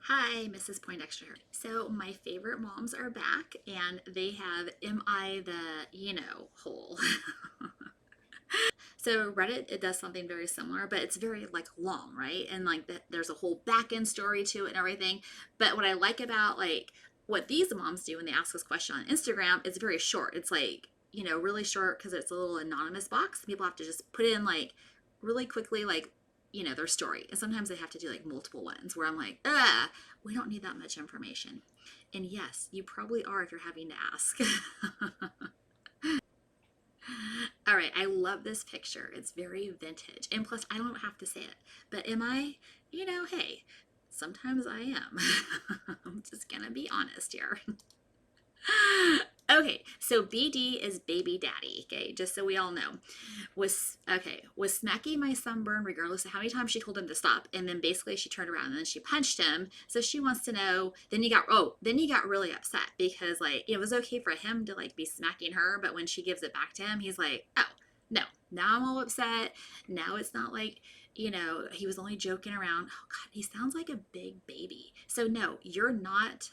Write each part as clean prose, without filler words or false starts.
Hi, Mrs. Poindexter here. So my favorite moms are back and they have Am I the, hole. So Reddit, it does something very similar, but it's very like long, right? And like there's a whole back end story to it and everything. But what I like about like what these moms do when they ask this question on Instagram, it's very short. It's like, really short because it's a little anonymous box. People have to just put in like really quickly, like, their story. And sometimes they have to do like multiple ones where I'm like, we don't need that much information. And yes, you probably are if you're having to ask. All right, I love this picture. It's very vintage. And plus, I don't have to say it. But am I, hey, sometimes I am. I'm just going to be honest here. Okay, so BD is baby daddy, okay, just so we all know. Was smacking my sunburn regardless of how many times she told him to stop, and then basically she turned around and then she punched him. So she wants to know, then he got really upset because like it was okay for him to like be smacking her, but when she gives it back to him, he's like, "Oh, no. Now I'm all upset. Now it's not like he was only joking around. Oh God, he sounds like a big baby. So no, you're not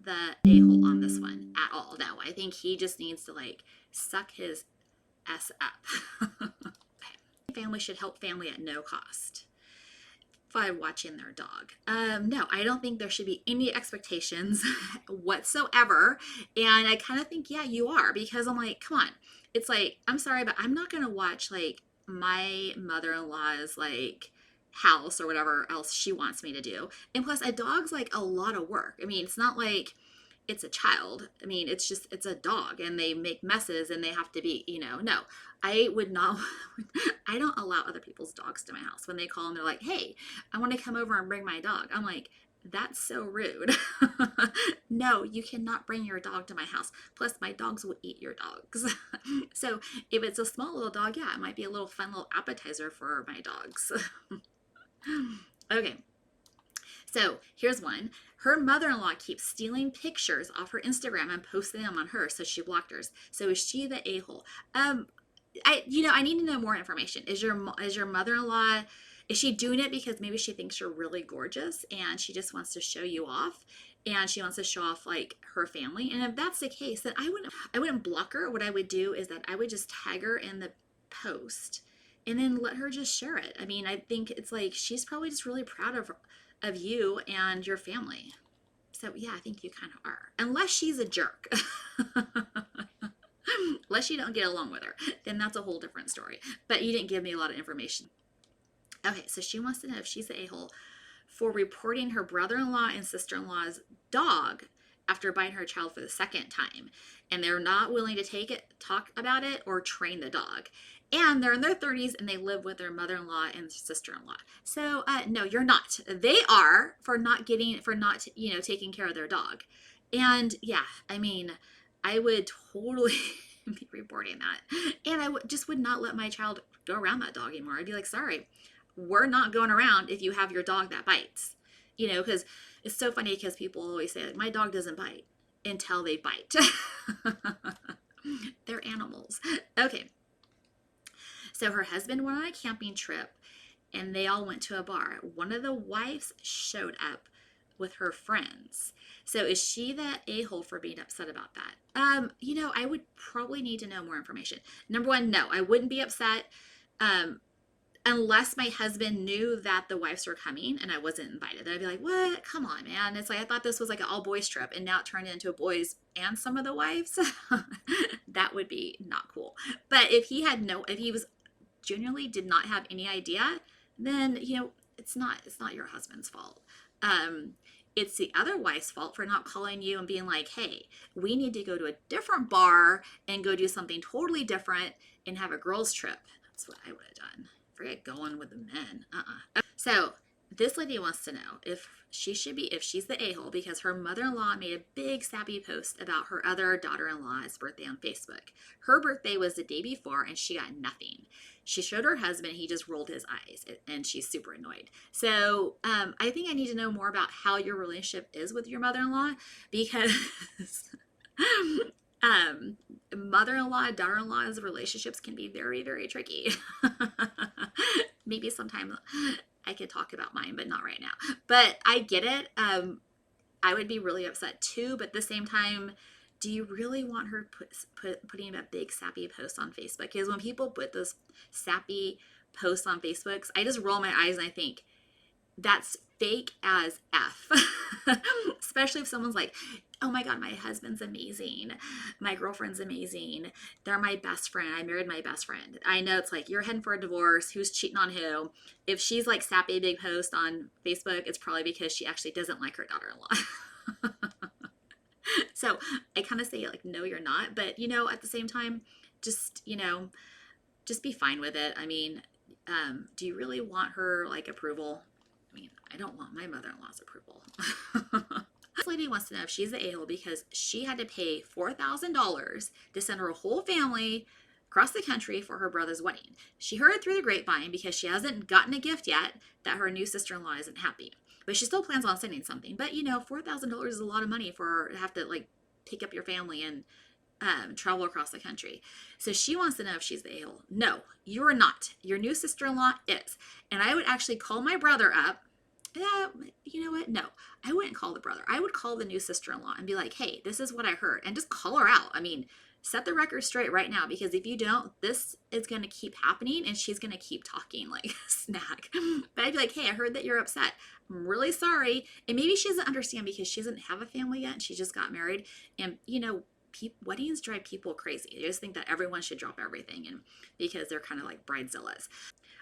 the a-hole on this one at all. No, I think he just needs to like suck his s up. Family should help family at no cost by watching their dog. No, I don't think there should be any expectations whatsoever. And I kind of think, yeah, you are, because I'm like, come on. It's like, I'm sorry, but I'm not going to watch like my mother-in-law's like house or whatever else she wants me to do. And plus, a dog's like a lot of work. I mean, it's not like it's a child. I mean, it's a dog and they make messes and they have to be, no. I would not, I don't allow other people's dogs to my house. When they call and they're like, hey, I want to come over and bring my dog. I'm like, that's so rude. No, you cannot bring your dog to my house. Plus, my dogs will eat your dogs. So if it's a small little dog, yeah, it might be a little fun little appetizer for my dogs. Okay, so here's one. Her mother-in-law keeps stealing pictures off her Instagram and posting them on her, so she blocked hers. So is she the a-hole? I need to know more information. Is your mother-in-law, is she doing it because maybe she thinks you're really gorgeous and she just wants to show you off and she wants to show off like her family? And if that's the case, then I wouldn't block her. What I would do is that I would just tag her in the post and then let her just share it. I mean, I think it's like she's probably just really proud of you and your family. So yeah, I think you kind of are. Unless she's a jerk. Unless you don't get along with her, then that's a whole different story. But you didn't give me a lot of information. Okay, so she wants to know if she's the a-hole for reporting her brother-in-law and sister-in-law's dog after biting her child for the second time. And they're not willing to talk about it, or train the dog. And they're in their 30s and they live with their mother-in-law and sister-in-law. So no, you're not. They are for not taking care of their dog. And yeah, I mean, I would totally be reporting that. And just would not let my child go around that dog anymore. I'd be like, sorry, we're not going around if you have your dog that bites. Because it's so funny because people always say, like, my dog doesn't bite until they bite. They're animals. Okay. So her husband went on a camping trip and they all went to a bar. One of the wives showed up with her friends. So is she the a-hole for being upset about that? I would probably need to know more information. Number one, no, I wouldn't be upset unless my husband knew that the wives were coming and I wasn't invited. Then I'd be like, what? Come on, man. It's like, I thought this was like an all boys trip and now it turned into a boys and some of the wives. That would be not cool. But if he was genuinely did not have any idea, then it's not your husband's fault. It's the other wife's fault for not calling you and being like, hey, we need to go to a different bar and go do something totally different and have a girls trip. That's what I would have done. Forget going with the men. So this lady wants to know if she's the a-hole because her mother-in-law made a big sappy post about her other daughter-in-law's birthday on Facebook. Her birthday was the day before and she got nothing. She showed her husband, he just rolled his eyes and she's super annoyed. So I think I need to know more about how your relationship is with your mother-in-law because mother-in-law, daughter-in-law's relationships can be very, very tricky. Maybe sometime I could talk about mine, but not right now. But I get it. I would be really upset too, but at the same time, do you really want her putting a big sappy post on Facebook? Because when people put those sappy posts on Facebook, I just roll my eyes and I think, that's fake as F. Especially if someone's like, oh my God, my husband's amazing. My girlfriend's amazing. They're my best friend. I married my best friend. I know it's like, you're heading for a divorce. Who's cheating on who? If she's like sappy big post on Facebook, it's probably because she actually doesn't like her daughter-in-law. So I kind of say like, no, you're not. But, at the same time, just, just be fine with it. I mean, do you really want her like approval? I mean, I don't want my mother-in-law's approval. This lady wants to know if she's the a-hole because she had to pay $4,000 to send her whole family across the country for her brother's wedding. She heard through the grapevine because she hasn't gotten a gift yet that her new sister-in-law isn't happy. But she still plans on sending something. But, $4,000 is a lot of money for have to like pick up your family and travel across the country. So she wants to know if she's the a-hole. No, you are not. Your new sister-in-law is. And I would actually call my brother up. You know what? No, I wouldn't call the brother. I would call the new sister-in-law and be like, hey, this is what I heard. And just call her out. I mean, set the record straight right now, because if you don't, this is going to keep happening and she's going to keep talking like a snack. But I'd be like, hey, I heard that you're upset. I'm really sorry. And maybe she doesn't understand because she doesn't have a family yet and she just got married. And, weddings drive people crazy. They just think that everyone should drop everything, and because they're kind of like bridezillas.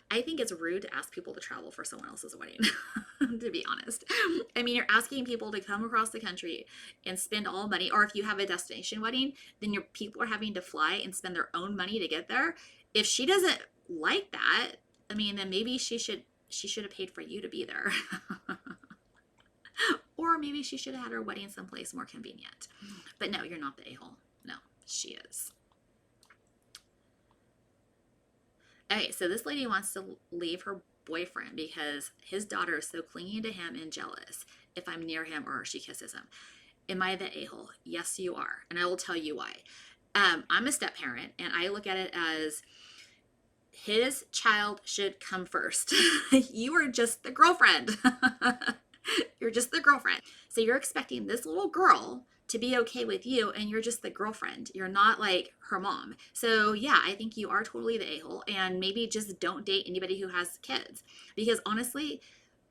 I think it's rude to ask people to travel for someone else's wedding, to be honest. I mean, you're asking people to come across the country and spend all money, or if you have a destination wedding, then your people are having to fly and spend their own money to get there. If she doesn't like that, I mean, then maybe she should have paid for you to be there. Or maybe she should have had her wedding someplace more convenient. But no, you're not the a-hole. No, she is. Okay, so this lady wants to leave her boyfriend because his daughter is so clingy to him and jealous if I'm near him or she kisses him. Am I the a-hole? Yes, you are. And I will tell you why. I'm a step parent, and I look at it as his child should come first. You are just the girlfriend. You're just the girlfriend. So you're expecting this little girl to be okay with you, and you're just the girlfriend. You're not like her mom. So yeah, I think you are totally the a-hole, and maybe just don't date anybody who has kids. Because honestly,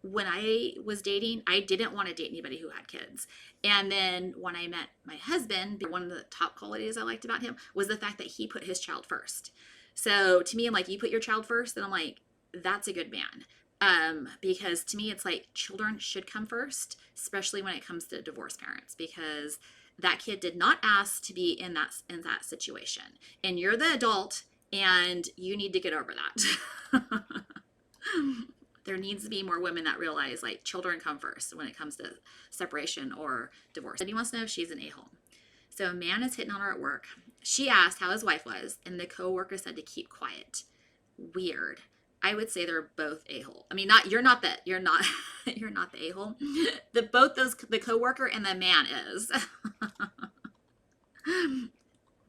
when I was dating, I didn't want to date anybody who had kids. And then when I met my husband, one of the top qualities I liked about him was the fact that he put his child first. So to me, I'm like, you put your child first, and I'm like, that's a good man. Because to me, it's like children should come first, especially when it comes to divorced parents, because that kid did not ask to be in that situation, and you're the adult, and you need to get over that. There needs to be more women that realize like children come first when it comes to separation or divorce. And he wants to know if she's an a-hole. So a man is hitting on her at work. She asked how his wife was, and the coworker said to keep quiet. Weird. I would say they're both a-hole. I mean, you're not the a-hole. The coworker and the man is.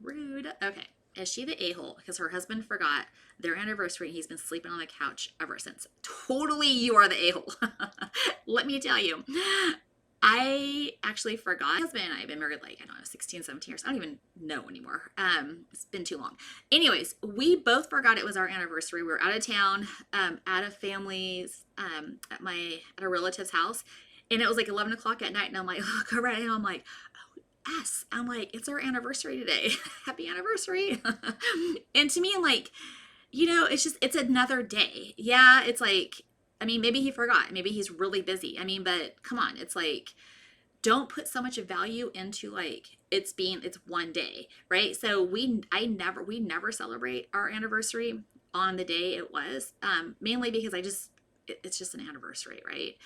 Rude. Okay. Is she the a-hole because her husband forgot their anniversary and he's been sleeping on the couch ever since? Totally, you are the a-hole. Let me tell you. I actually forgot. My husband and I have been married like, I don't know, 16, 17 years. I don't even know anymore. It's been too long. Anyways, we both forgot it was our anniversary. We were out of town, at a family's, at a relative's house. And it was like 11 o'clock at night. And I'm like, oh, go right ahead. I'm like, oh, yes. I'm like, it's our anniversary today. Happy anniversary. And to me, I'm like, it's another day. Yeah, it's like, I mean, maybe he forgot. Maybe he's really busy. I mean, but come on. It's like, don't put so much value into like it's one day, right? So we never celebrate our anniversary on the day it was, mainly because it's just an anniversary, right?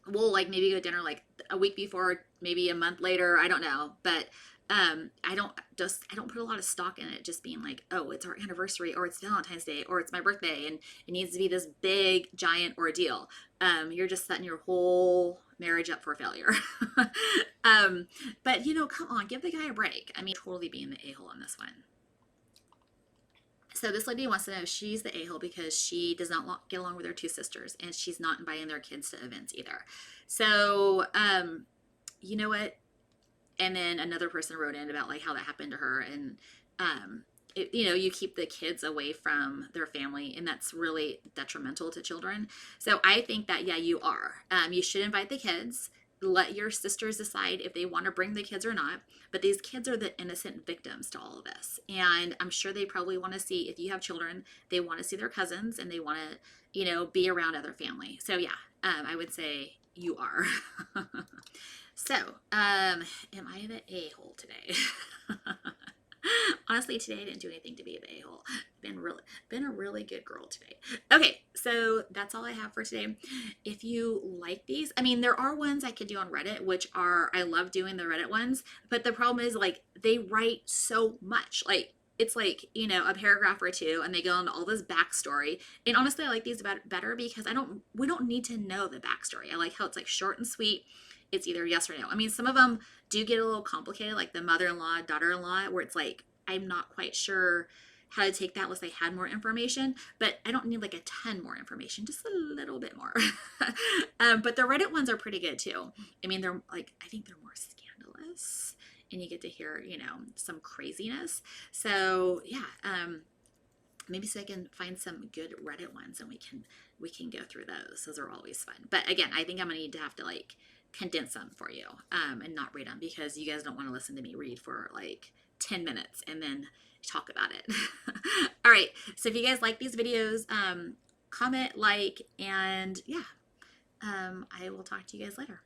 We'll like maybe go to dinner like a week before, maybe a month later. I don't know, but I don't put a lot of stock in it just being like, oh, it's our anniversary or it's Valentine's Day or it's my birthday and it needs to be this big giant ordeal. You're just setting your whole marriage up for failure. But come on, give the guy a break. I mean, totally being the a-hole on this one. So this lady wants to know if she's the a-hole because she does not get along with her two sisters, and she's not inviting their kids to events either. So, you know what? And then another person wrote in about like how that happened to her, and you keep the kids away from their family, and that's really detrimental to children. So I think that, yeah, you are. You should invite the kids. Let your sisters decide if they want to bring the kids or not. But these kids are the innocent victims to all of this. And I'm sure they probably want to see, if you have children, they want to see their cousins, and they want to, be around other family. So yeah, I would say you are. So, am I the a-hole today? Honestly, today I didn't do anything to be the a-hole. Been a really good girl today. Okay, so that's all I have for today. If you like these, I mean, there are ones I could do on Reddit, which are, I love doing the Reddit ones, but the problem is, like, they write so much. Like, it's like, a paragraph or two, and they go into all this backstory. And honestly, I like these better because we don't need to know the backstory. I like how it's like short and sweet. It's either yes or no. I mean, some of them do get a little complicated, like the mother-in-law, daughter-in-law, where it's like, I'm not quite sure how to take that unless I had more information, but I don't need like a ton more information, just a little bit more. But the Reddit ones are pretty good too. I mean, I think they're more scandalous, and you get to hear, some craziness. So yeah, maybe so I can find some good Reddit ones, and we can go through those. Those are always fun. But again, I think I'm gonna need to have to like condense them for you, and not read them, because you guys don't want to listen to me read for like 10 minutes and then talk about it. All right. So if you guys like these videos, comment, like, and yeah, I will talk to you guys later.